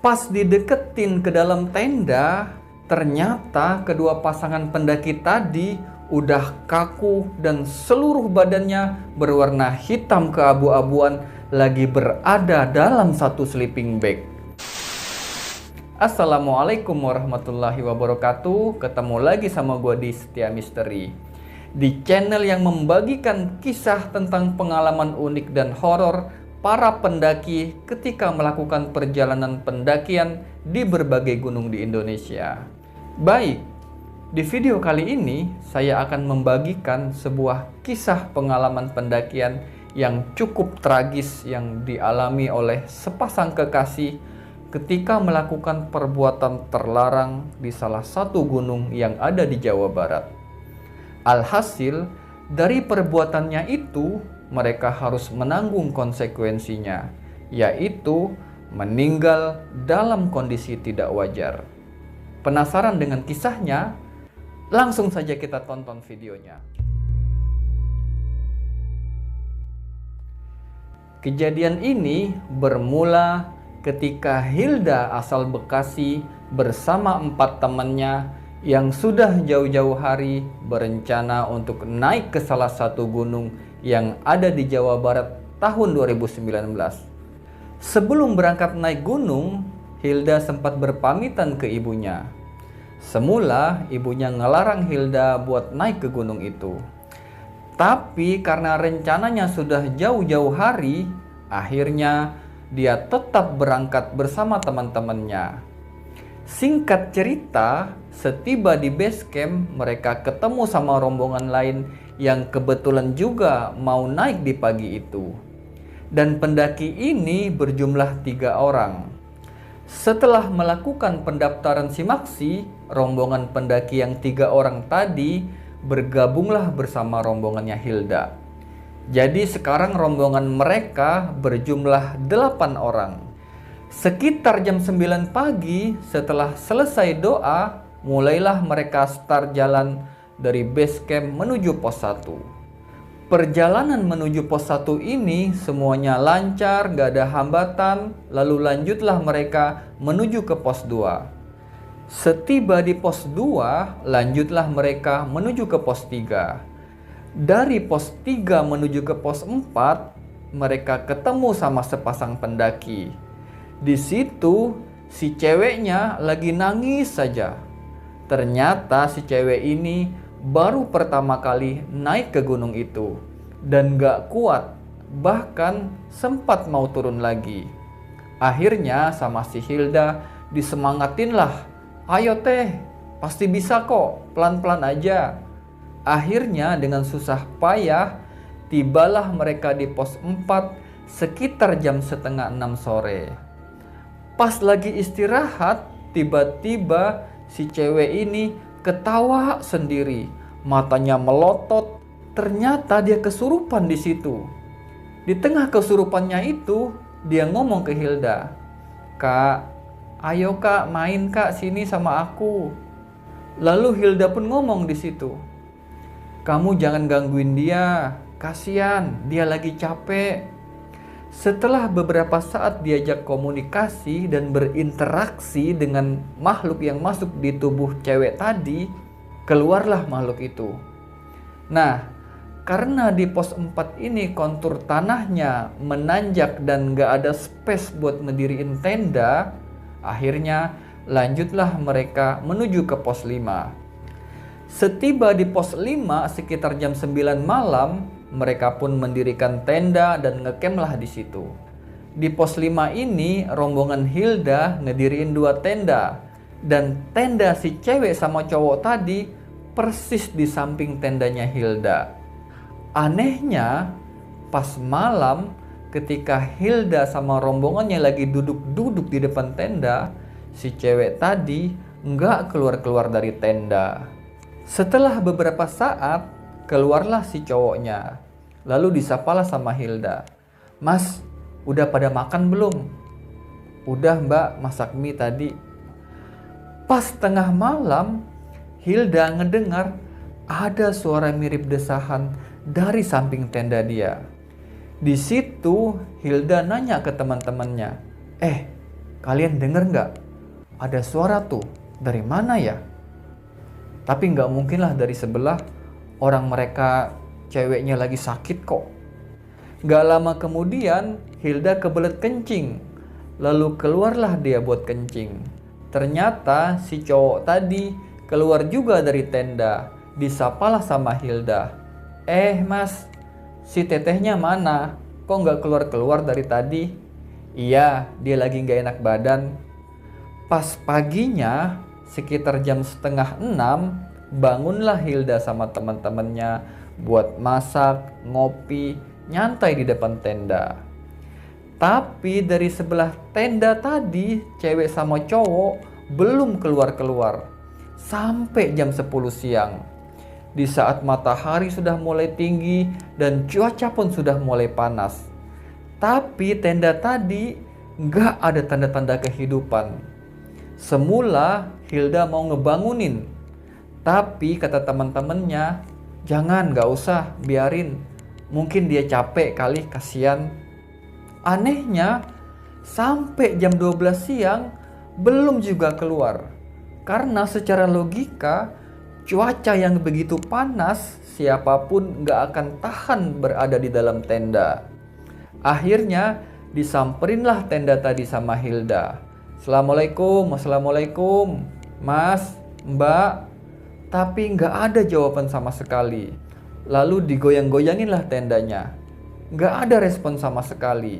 Pas dideketin ke dalam tenda, ternyata kedua pasangan pendaki tadi udah kaku dan seluruh badannya berwarna hitam keabu-abuan lagi berada dalam satu sleeping bag. Assalamualaikum warahmatullahi wabarakatuh. Ketemu lagi sama gue di Setia Misteri, di channel yang membagikan kisah tentang pengalaman unik dan horor para pendaki ketika melakukan perjalanan pendakian di berbagai gunung di Indonesia. Baik, di video kali ini saya akan membagikan sebuah kisah pengalaman pendakian yang cukup tragis yang dialami oleh sepasang kekasih ketika melakukan perbuatan terlarang di salah satu gunung yang ada di Jawa Barat. Alhasil, dari perbuatannya itu, mereka harus menanggung konsekuensinya, yaitu meninggal dalam kondisi tidak wajar. Penasaran dengan kisahnya? Langsung saja kita tonton videonya. Kejadian ini bermula ketika Hilda asal Bekasi bersama 4 temannya yang sudah jauh-jauh hari berencana untuk naik ke salah satu gunung yang ada di Jawa Barat tahun 2019. Sebelum berangkat naik gunung, Hilda sempat berpamitan ke ibunya. Semula ibunya ngelarang Hilda buat naik ke gunung itu. Tapi karena rencananya sudah jauh-jauh hari, akhirnya dia tetap berangkat bersama teman-temannya. Singkat cerita, setiba di base camp, mereka ketemu sama rombongan lain yang kebetulan juga mau naik di pagi itu. Dan pendaki ini berjumlah 3 orang. Setelah melakukan pendaftaran simaksi, rombongan pendaki yang 3 orang tadi bergabunglah bersama rombongannya Hilda. Jadi sekarang rombongan mereka berjumlah 8 orang. Sekitar jam 9 pagi setelah selesai doa, mulailah mereka start jalan dari base camp menuju pos 1. Perjalanan menuju pos 1 ini semuanya lancar, gak ada hambatan, lalu lanjutlah mereka menuju ke pos 2. Setiba di pos 2, lanjutlah mereka menuju ke pos 3. Dari pos 3 menuju ke pos 4, mereka ketemu sama sepasang pendaki. Di situ si ceweknya lagi nangis saja. Ternyata si cewek ini baru pertama kali naik ke gunung itu dan gak kuat, bahkan sempat mau turun lagi. Akhirnya sama si Hilda disemangatin lah, "Ayo teh, pasti bisa kok, pelan-pelan aja." Akhirnya dengan susah payah tibalah mereka di pos 4 sekitar jam setengah 6 sore. Pas lagi istirahat, tiba-tiba si cewek ini ketawa sendiri, matanya melotot. Ternyata dia kesurupan di situ. Di tengah kesurupannya itu, dia ngomong ke Hilda, "Kak, ayo kak, main kak sini sama aku." Lalu Hilda pun ngomong di situ, "Kamu jangan gangguin dia, kasihan, dia lagi capek." Setelah beberapa saat diajak komunikasi dan berinteraksi dengan makhluk yang masuk di tubuh cewek tadi, keluarlah makhluk itu. Nah, karena di pos 4 ini kontur tanahnya menanjak dan gak ada space buat ngediriin tenda, akhirnya lanjutlah mereka menuju ke pos 5. Setiba di pos 5 sekitar jam 9 malam, mereka pun mendirikan tenda dan ngecamplah di situ. Di pos 5 ini rombongan Hilda ngediriin 2 tenda, dan tenda si cewek sama cowok tadi persis di samping tendanya Hilda. Anehnya, pas malam ketika Hilda sama rombongannya lagi duduk-duduk di depan tenda, si cewek tadi nggak keluar-keluar dari tenda. Setelah beberapa saat, keluarlah si cowoknya. Lalu disapalah sama Hilda, "Mas, udah pada makan belum?" "Udah mbak, masak mie tadi." Pas tengah malam, Hilda ngedengar ada suara mirip desahan dari samping tenda dia. Di situ Hilda nanya ke teman-temannya, kalian denger nggak? Ada suara tuh, dari mana ya? Tapi nggak mungkin lah dari sebelah, orang mereka ceweknya lagi sakit kok. Nggak lama kemudian Hilda kebelet kencing, lalu keluarlah dia buat kencing. Ternyata si cowok tadi keluar juga dari tenda, disapalah sama Hilda. Mas, si tetehnya mana? Kok nggak keluar-keluar dari tadi? Iya, dia lagi nggak enak badan. Pas paginya, sekitar jam 5:30, bangunlah Hilda sama teman-temannya buat masak, ngopi, nyantai di depan tenda. Tapi dari sebelah tenda tadi, cewek sama cowok belum keluar-keluar. Sampai jam 10 siang. Di saat matahari sudah mulai tinggi dan cuaca pun sudah mulai panas. Tapi tenda tadi nggak ada tanda-tanda kehidupan. Semula Hilda mau ngebangunin. Tapi kata teman-temannya, jangan, nggak usah, biarin. Mungkin dia capek kali, kasihan. Anehnya, sampai jam 12 siang belum juga keluar. Karena secara logika, cuaca yang begitu panas, siapapun nggak akan tahan berada di dalam tenda. Akhirnya disamperinlah tenda tadi sama Hilda. Assalamualaikum, Mas, Mbak. Tapi nggak ada jawaban sama sekali. Lalu digoyang-goyanginlah tendanya. Nggak ada respon sama sekali.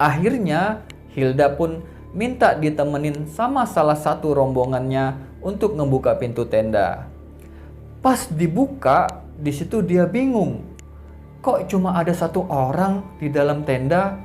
Akhirnya Hilda pun minta ditemenin sama salah satu rombongannya untuk ngebuka pintu tenda. Pas dibuka, di situ dia bingung. Kok cuma ada satu orang di dalam tenda,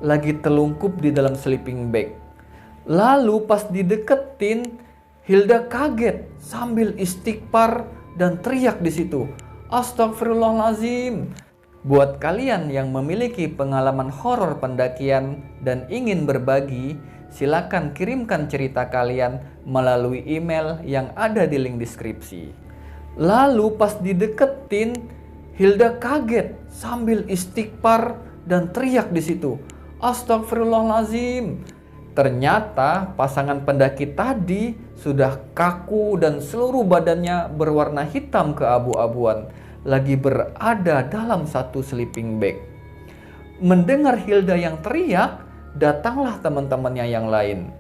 lagi telungkup di dalam sleeping bag. Lalu pas dideketin, Hilda kaget sambil istighfar dan teriak di situ, Astagfirullahaladzim. Buat kalian yang memiliki pengalaman horor pendakian dan ingin berbagi, silakan kirimkan cerita kalian melalui email yang ada di link deskripsi. Lalu pas dideketin, Hilda kaget sambil istighfar dan teriak di situ, Astagfirullahaladzim. Ternyata pasangan pendaki tadi sudah kaku dan seluruh badannya berwarna hitam keabu-abuan, lagi berada dalam satu sleeping bag. Mendengar Hilda yang teriak, datanglah teman-temannya yang lain.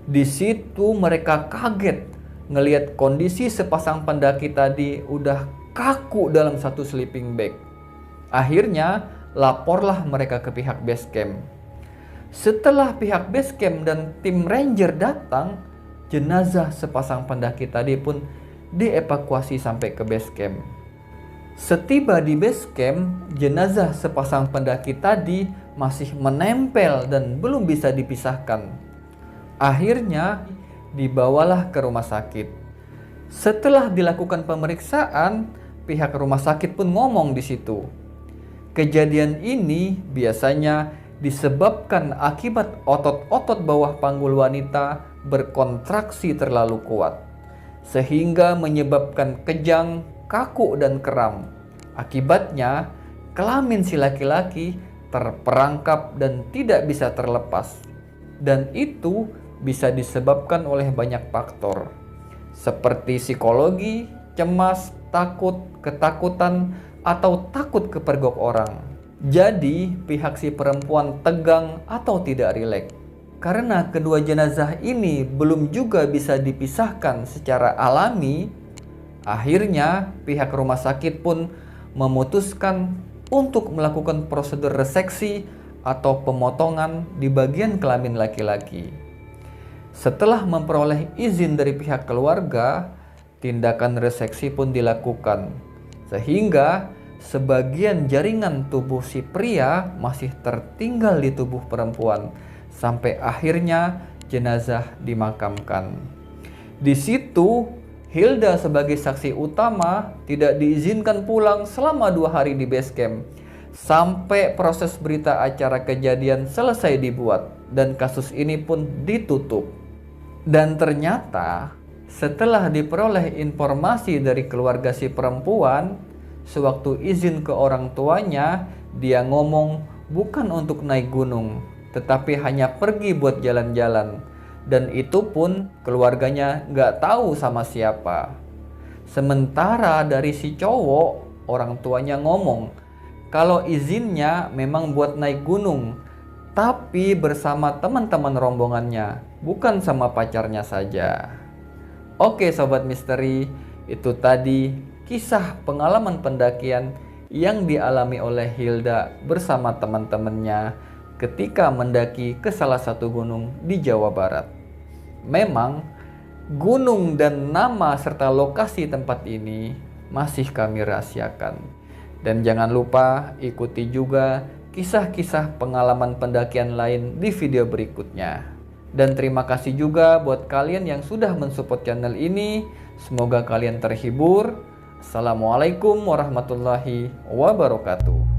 Di situ mereka kaget ngelihat kondisi sepasang pendaki tadi udah kaku dalam satu sleeping bag. Akhirnya laporlah mereka ke pihak base camp. Setelah pihak base camp dan tim ranger datang, jenazah sepasang pendaki tadi pun dievakuasi sampai ke base camp. Setiba di base camp, jenazah sepasang pendaki tadi masih menempel dan belum bisa dipisahkan. Akhirnya dibawalah ke rumah sakit. Setelah dilakukan pemeriksaan, pihak rumah sakit pun ngomong di situ. Kejadian ini biasanya disebabkan akibat otot-otot bawah panggul wanita berkontraksi terlalu kuat, sehingga menyebabkan kejang, kaku, dan kram. Akibatnya, kelamin si laki-laki terperangkap dan tidak bisa terlepas. Dan itu bisa disebabkan oleh banyak faktor, seperti psikologi, cemas, takut, ketakutan, atau takut kepergok orang. Jadi, pihak si perempuan tegang atau tidak rileks. Karena kedua jenazah ini belum juga bisa dipisahkan secara alami, akhirnya pihak rumah sakit pun memutuskan untuk melakukan prosedur reseksi atau pemotongan di bagian kelamin laki-laki. Setelah memperoleh izin dari pihak keluarga, tindakan reseksi pun dilakukan, sehingga sebagian jaringan tubuh si pria masih tertinggal di tubuh perempuan, sampai akhirnya jenazah dimakamkan. Di situ, Hilda sebagai saksi utama tidak diizinkan pulang selama 2 hari di base camp, sampai proses berita acara kejadian selesai dibuat dan kasus ini pun ditutup. Dan ternyata setelah diperoleh informasi dari keluarga si perempuan, sewaktu izin ke orang tuanya, dia ngomong bukan untuk naik gunung, tetapi hanya pergi buat jalan-jalan. Dan itu pun keluarganya nggak tahu sama siapa. Sementara dari si cowok, orang tuanya ngomong kalau izinnya memang buat naik gunung, tapi bersama teman-teman rombongannya, bukan sama pacarnya saja. Oke Sobat Misteri, itu tadi kisah pengalaman pendakian yang dialami oleh Hilda bersama teman-temannya ketika mendaki ke salah satu gunung di Jawa Barat. Memang gunung dan nama serta lokasi tempat ini masih kami rahasiakan. Dan jangan lupa ikuti juga kisah-kisah pengalaman pendakian lain di video berikutnya. Dan terima kasih juga buat kalian yang sudah mensupport channel ini. Semoga kalian terhibur. Assalamualaikum warahmatullahi wabarakatuh.